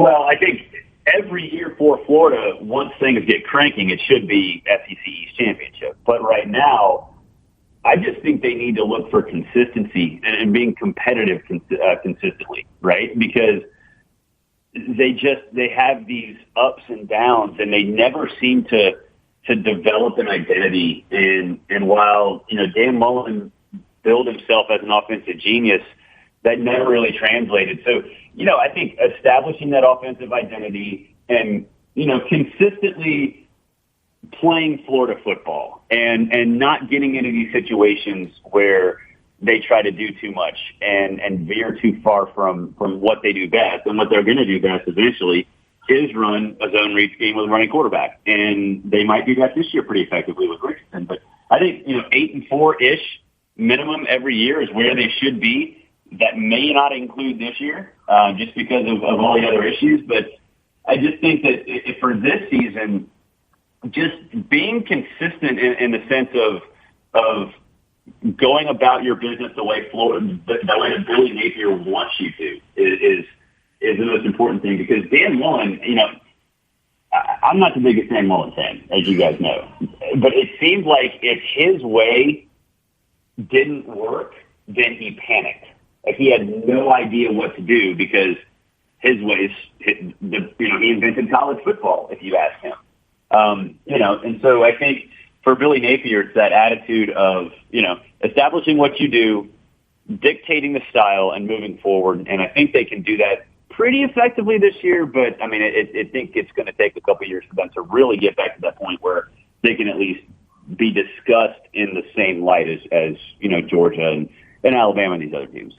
Well, I think every year for Florida, once things get cranking, it should be SEC East Championship. But right now, I just think they need to look for consistency and being competitive consistently, right? Because they have these ups and downs, and they never seem to develop an identity. And while, Dan Mullen built himself as an offensive genius, that never really translated. So, I think establishing that offensive identity and, consistently playing Florida football and not getting into these situations where they try to do too much and veer too far from what they do best. And what they're going to do best eventually is run a zone read scheme with a running quarterback. And they might do that this year pretty effectively with Richardson. But I think, 8-4-ish minimum every year is where they should be. That may not include this year just because of all the other issues. But I just think that for this season, just being consistent in the sense of going about your business the way the way that Billy Napier wants you to is the most important thing. Because Dan Mullen, I'm not the biggest Dan Mullen fan, as you guys know, but it seems like if his way didn't work, then he panicked. Like he had no idea what to do because his ways, he invented college football, if you ask him. And so I think for Billy Napier, it's that attitude of, establishing what you do, dictating the style, and moving forward. And I think they can do that pretty effectively this year. But, I think it's going to take a couple of years for them to really get back to that point where they can at least be discussed in the same light as Georgia and Alabama and these other teams.